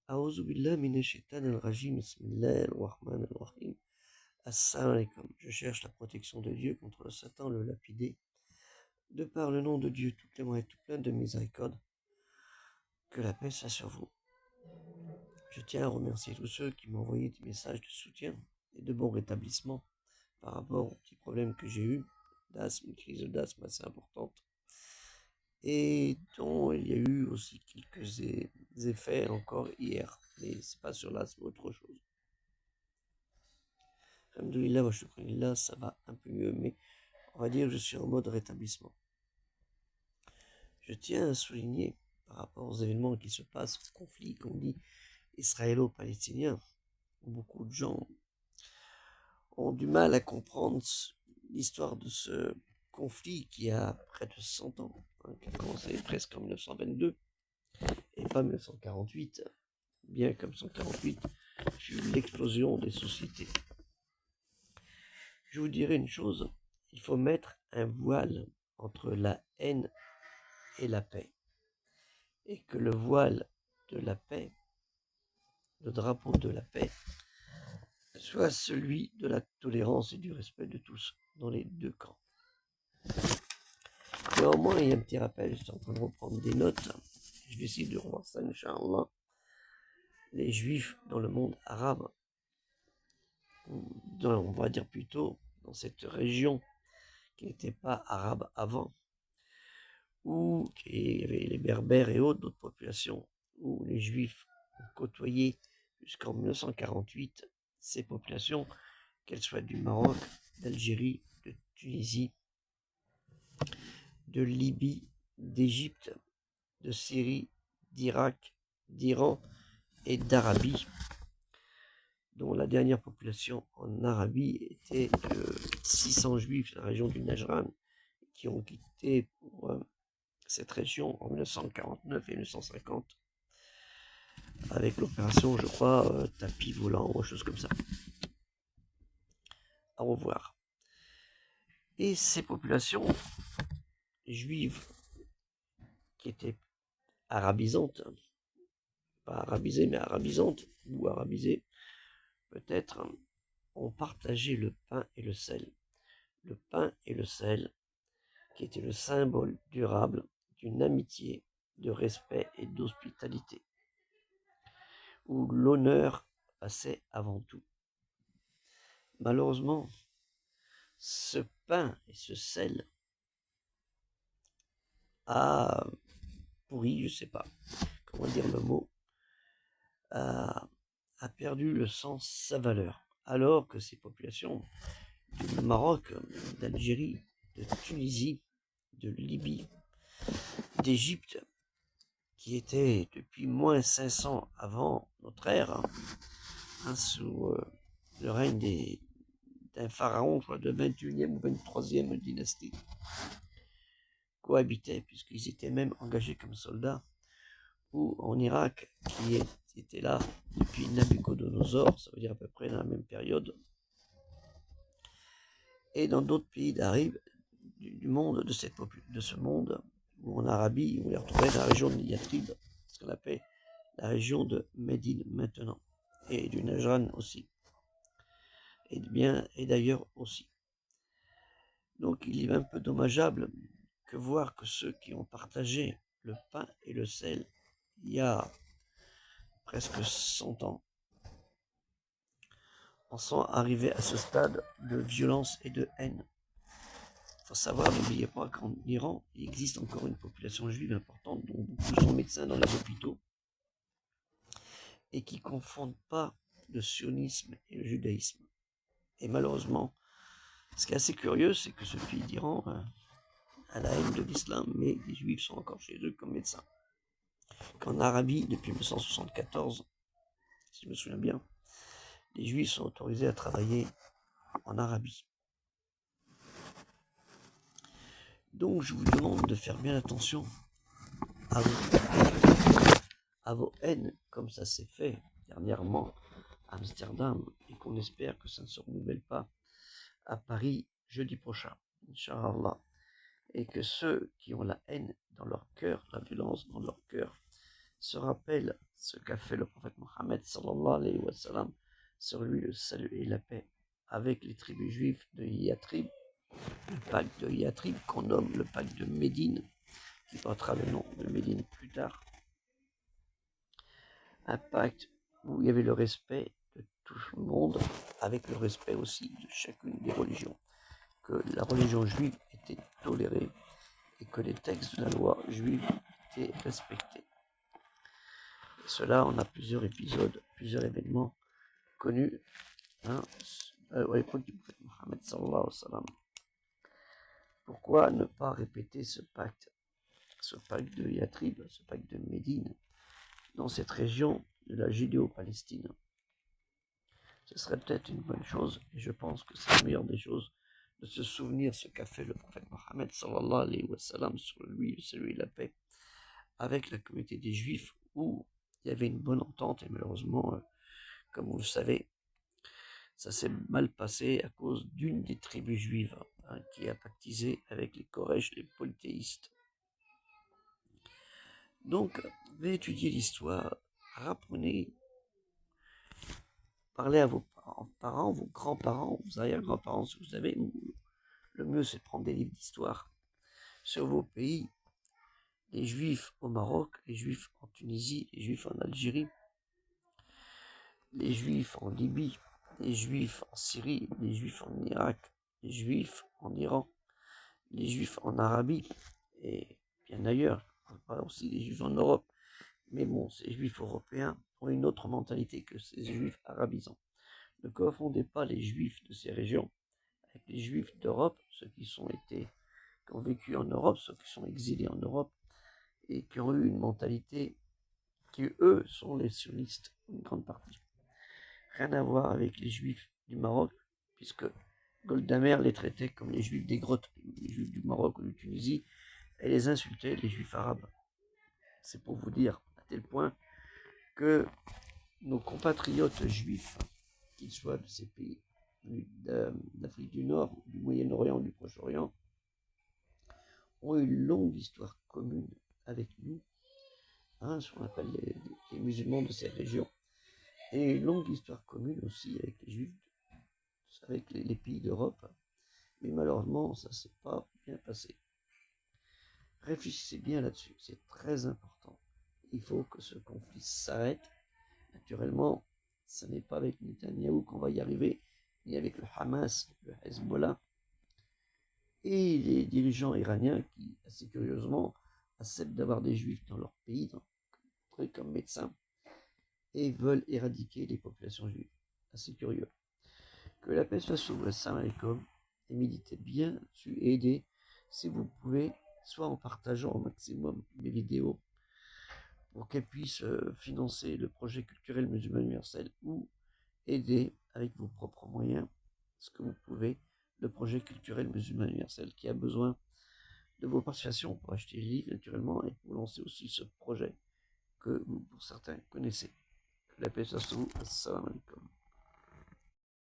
A'udhu billahi minash shaitanir rajim. Bismillahir rahmanir rahim. Assalamu alaikum. Je cherche la protection de Dieu contre le Satan, le lapidé. De par le nom de Dieu, tout clément et tout plein de miséricorde, que la paix soit sur vous. Je tiens à remercier tous ceux qui m'ont envoyé des messages de soutien et de bon rétablissement par rapport aux petits problèmes que j'ai eu d'asthme, une crise d'asthme assez importante, et dont il y a eu aussi quelques effets encore hier, mais c'est pas sur l'asthme, autre chose. Alhamdoulilah, wa shukrillah, ça va un peu mieux, mais on va dire que je suis en mode rétablissement. Je tiens à souligner, par rapport aux événements qui se passent, au conflit qu'on dit israélo-palestinien, où beaucoup de gens ont du mal à comprendre l'histoire de ce conflit qui a près de 100 ans, qui a commencé presque en 1922 et pas 1948, bien comme 148 fut l'explosion des sociétés. Je vous dirai une chose, il faut mettre un voile entre la haine et la paix, et que le voile de la paix, le drapeau de la paix, soit celui de la tolérance et du respect de tous dans les deux camps. Néanmoins, il y a un petit rappel, je suis en train de reprendre des notes, je vais essayer de revoir ça, Inch'Allah. Les juifs dans le monde arabe, on va dire plutôt dans cette région qui n'était pas arabe avant, où il y avait les berbères et autres, d'autres populations, où les juifs ont côtoyé jusqu'en 1948 ces populations, qu'elles soient du Maroc, d'Algérie, de Tunisie, de Libye, d'Égypte, de Syrie, d'Irak, d'Iran et d'Arabie, dont la dernière population en Arabie était de 600 juifs de la région du Najran, qui ont quitté pour cette région en 1949 et 1950, avec l'opération, je crois, tapis volant ou chose comme ça. Au revoir. Et ces populations juives qui étaient arabisantes, pas arabisées, mais arabisantes, ou arabisées, peut-être, ont partagé le pain et le sel. Le pain et le sel, qui était le symbole durable d'une amitié, de respect et d'hospitalité, où l'honneur passait avant tout. Malheureusement, ce pain et ce sel a pourri, je sais pas comment dire le mot, a perdu le sens, sa valeur, alors que ces populations du Maroc, d'Algérie, de Tunisie, de Libye, d'Égypte, qui étaient depuis moins 500 avant notre ère, sous le règne d'un pharaon de 21e ou 23e dynastie, cohabitaient, puisqu'ils étaient même engagés comme soldats, ou en Irak, qui était là depuis Nabucodonosor, ça veut dire à peu près dans la même période, et dans d'autres pays d'Arabie, du monde, de ce monde, ou en Arabie, on les retrouvait dans la région de Yatrib, ce qu'on appelle la région de Médine maintenant, et du Najran aussi, et d'ailleurs aussi. Donc il est un peu dommageable que voir que ceux qui ont partagé le pain et le sel il y a presque 100 ans en sont arrivés à ce stade de violence et de haine. Il faut savoir, n'oubliez pas qu'en Iran, il existe encore une population juive importante, dont beaucoup sont médecins dans les hôpitaux, et qui ne confondent pas le sionisme et le judaïsme. Et malheureusement, ce qui est assez curieux, c'est que ce pays d'Iran a la haine de l'islam, mais les juifs sont encore chez eux comme médecins. Qu'en Arabie, depuis 1974, si je me souviens bien, les juifs sont autorisés à travailler en Arabie. Donc je vous demande de faire bien attention à vos haines, comme ça s'est fait dernièrement à Amsterdam, et qu'on espère que ça ne se renouvelle pas à Paris jeudi prochain, Inch'Allah. Et que ceux qui ont la haine dans leur cœur, la violence dans leur cœur, se rappelle ce qu'a fait le prophète Mohammed sallallahu alayhi wa sallam, sur lui le salut et la paix, avec les tribus juives de Yatrib, le pacte de Yatrib qu'on nomme le pacte de Médine, qui portera le nom de Médine plus tard. Un pacte où il y avait le respect de tout le monde, avec le respect aussi de chacune des religions, que la religion juive était tolérée et que les textes de la loi juive étaient respectés. Et cela, on a plusieurs épisodes, plusieurs événements connus à l'époque du prophète Mohammed sallallahu alayhi wa sallam. Pourquoi ne pas répéter ce pacte de Yatrib, ce pacte de Médine, dans cette région de la Judéo-Palestine? Ce serait peut-être une bonne chose, et je pense que c'est la meilleure des choses, de se souvenir ce qu'a fait le prophète Mohammed sallallahu alayhi wa sallam, sur lui, celui de la paix, avec la communauté des Juifs, où il y avait une bonne entente, et malheureusement, comme vous le savez, ça s'est mal passé à cause d'une des tribus juives qui a pactisé avec les Koresh, les polythéistes. Donc, réétudiez l'histoire, apprenez, parlez à vos parents, vos grands-parents, vos arrière-grands-parents, si vous avez. Le mieux, c'est de prendre des livres d'histoire sur vos pays, les Juifs au Maroc, les Juifs en Tunisie, les Juifs en Algérie, les Juifs en Libye, les Juifs en Syrie, les Juifs en Irak, les Juifs en Iran, les Juifs en Arabie, et bien ailleurs. On parle aussi des Juifs en Europe. Mais bon, ces Juifs européens ont une autre mentalité que ces Juifs arabisants. Ne confondez pas les Juifs de ces régions avec les Juifs d'Europe, ceux qui ont vécu en Europe, ceux qui sont exilés en Europe, et qui ont eu une mentalité qui, eux, sont les sionistes, une grande partie. Rien à voir avec les Juifs du Maroc, puisque Golda les traitait comme les Juifs des grottes, les Juifs du Maroc ou de Tunisie, et les insultait, les Juifs arabes. C'est pour vous dire, à tel point que nos compatriotes juifs, qu'ils soient de ces pays d'Afrique du Nord, du Moyen-Orient, du Proche-Orient, ont une longue histoire commune avec nous, ce qu'on appelle les musulmans de ces régions, et une longue histoire commune aussi avec les Juifs, avec les pays d'Europe, mais malheureusement, ça ne s'est pas bien passé. Réfléchissez bien là-dessus, c'est très important. Il faut que ce conflit s'arrête. Naturellement, ce n'est pas avec Netanyahou qu'on va y arriver, ni avec le Hamas, le Hezbollah, et les dirigeants iraniens qui, assez curieusement, acceptent d'avoir des juifs dans leur pays, comme médecins, et veulent éradiquer les populations juives. Assez curieux. Que la paix soit sur vous, assalamu alaikum, et méditez bien dessus, et aidez, si vous pouvez, soit en partageant au maximum mes vidéos, pour qu'elles puissent financer le projet culturel musulman universel, ou aider avec vos propres moyens, ce que vous pouvez, le projet culturel musulman universel, qui a besoin de vos participations pour acheter les livres naturellement, et pour lancer aussi ce projet que vous, pour certains, connaissez. Que la paix soit sur vous. Assalamu alaikum.